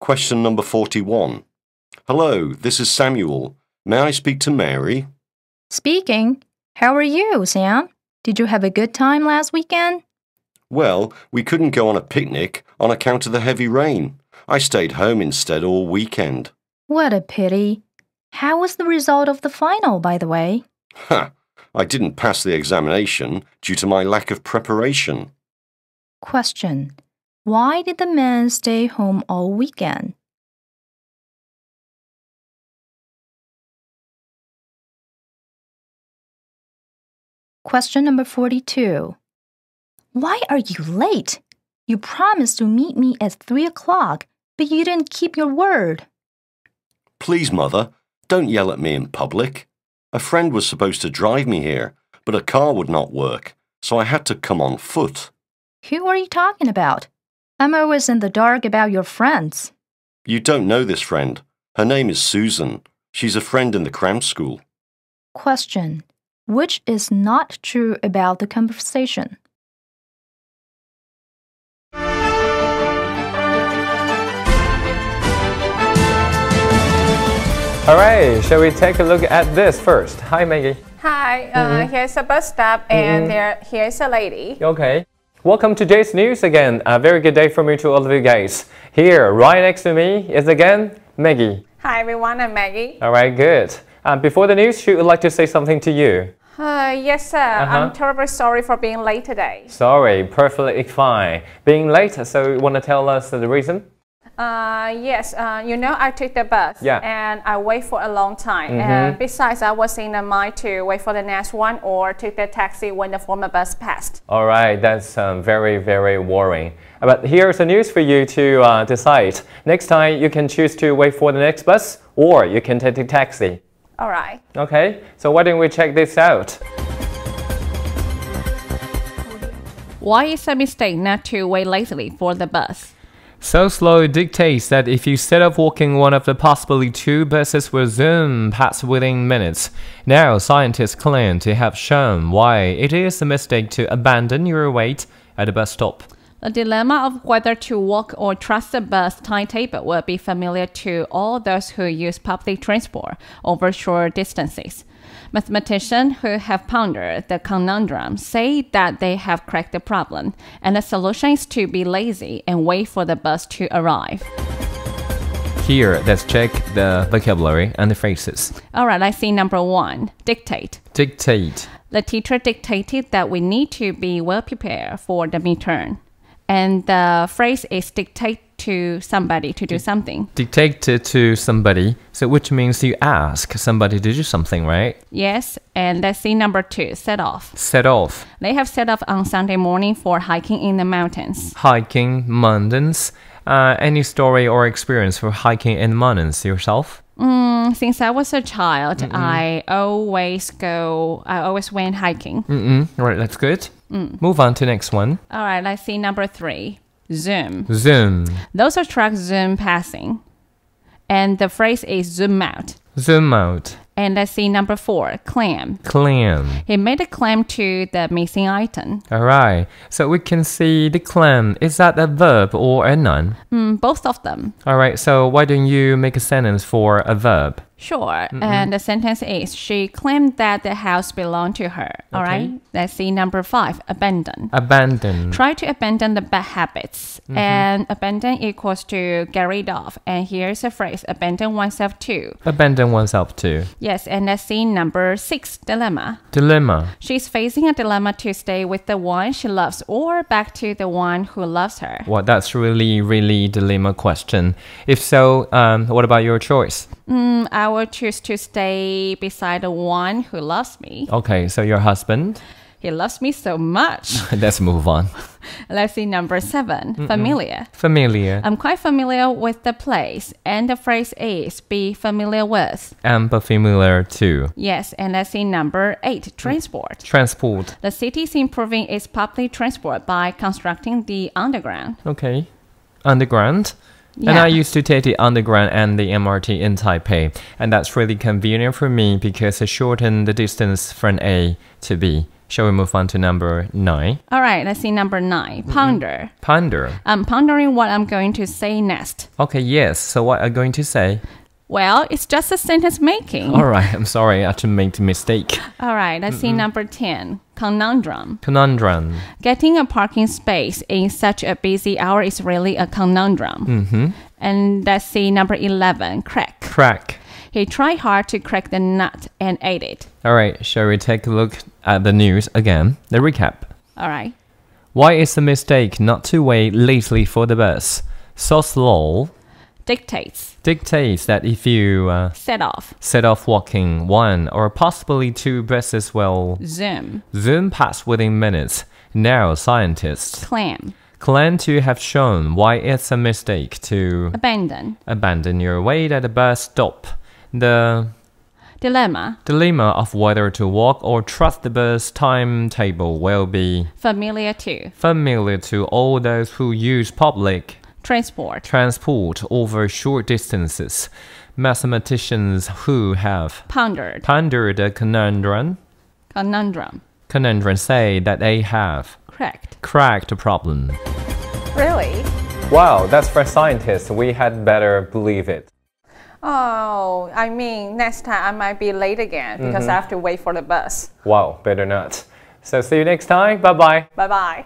Question number 41. Hello, this is Samuel. May I speak to Mary? Speaking. How are you, Sam? Did you have a good time last weekend? Well, we couldn't go on a picnic on account of the heavy rain. I stayed home instead all weekend. What a pity. How was the result of the final, by the way? Ha! I didn't pass the examination due to my lack of preparation. Question. Why did the man stay home all weekend? Question number 42. Why are you late? You promised to meet me at 3 o'clock, but you didn't keep your word. Please, Mother, don't yell at me in public. A friend was supposed to drive me here, but a car would not work, so I had to come on foot. Who are you talking about? I'm always in the dark about your friends. You don't know this friend. Her name is Susan. She's a friend in the cram school. Question. Which is not true about the conversation? Alright, shall we take a look at this first? Hi, Maggie. Hi, here's a bus stop and here's a lady. Okay. Welcome to Jnews again. A very good day for me to all of you guys. Here, right next to me is again Maggie. Hi everyone, I'm Maggie. Alright, good. Before the news, she would like to say something to you. Yes, sir. I'm terribly sorry for being late today. Sorry, perfectly fine. Being late, so you want to tell us the reason? Yes, I took the bus and I wait for a long time. And besides, I was in a mind to wait for the next one or take the taxi when the former bus passed. Alright, that's very, very worrying. But here's the news for you to decide. Next time, you can choose to wait for the next bus or you can take the taxi. Alright. Okay, so why don't we check this out? Why is a mistake not to wait lazily for the bus? So slow dictates that if you set off walking, one of the possibly two buses will zoom past within minutes. Now, scientists claim to have shown why it is a mistake to abandon your wait at a bus stop. The dilemma of whether to walk or trust the bus timetable will be familiar to all those who use public transport over short distances. Mathematicians who have pondered the conundrum say that they have cracked the problem, and the solution is to be lazy and wait for the bus to arrive. Here, let's check the vocabulary and the phrases. Alright, I see number 1, dictate. Dictate. The teacher dictated that we need to be well prepared for the midterm. And the phrase is dictate to somebody to do something. Dictate to somebody, so which means you ask somebody to do something, right? Yes, and let's see number 2, set off. Set off. They have set off on Sunday morning for hiking in the mountains. Hiking, mountains. Any story or experience for hiking in mountains yourself? Since I was a child, I always went hiking. Right, that's good. Move on to next one. All right, let's see number 3. Zoom. Zoom. Those are trucks zoom passing. And the phrase is zoom out. Zoom out. And let's see number 4, claim. Claim. He made a claim to the missing item. Alright, so we can see the claim. Is that a verb or a noun? Both of them. Alright, so why don't you make a sentence for a verb? Sure, and the sentence is, she claimed that the house belonged to her. Alright, let's see number 5, abandon. Abandon. Try to abandon the bad habits. And abandon equals to get rid of. And here's a phrase, abandon oneself to. Abandon oneself to. Yes, and let's see number 6, dilemma. Dilemma. She's facing a dilemma to stay with the one she loves or back to the one who loves her. Well, that's really dilemma question. If so, what about your choice? I would choose to stay beside the one who loves me. Okay, so your husband? He loves me so much. Let's move on. Let's see number 7, familiar. Familiar. I'm quite familiar with the place, and the phrase is be familiar with. But familiar too. Yes, and let's see number 8, transport. Transport. The city is improving its public transport by constructing the underground. Okay. Underground. Yeah. And I used to take the underground and the MRT in Taipei, and that's really convenient for me because it shortened the distance from A to B. Shall we move on to number 9? All right, let's see number 9. Ponder. Ponder. I'm pondering what I'm going to say next. Okay, yes. So what are you going to say? Well, it's just a sentence making. All right, I'm sorry, I made a mistake. All right, let's see number 10. Conundrum. Conundrum. Getting a parking space in such a busy hour is really a conundrum. And let's see number 11. Crack. Crack. He tried hard to crack the nut and ate it. All right, shall we take a look at the news again? The recap. All right. Why is the mistake not to wait lazily for the bus? So slow. Dictates That if you set off walking 1 or possibly 2 buses will zoom past within minutes. Now scientists claim to have shown why it's a mistake to abandon your weight at a bus stop. The dilemma of whether to walk or trust the bus timetable will be familiar to all those who use public transport over short distances. Mathematicians who have pondered a conundrum say that they have cracked a problem. Really? Wow, that's for scientists. We had better believe it. Oh, I mean, next time I might be late again because I have to wait for the bus. Wow, better not. So see you next time. Bye-bye. Bye-bye.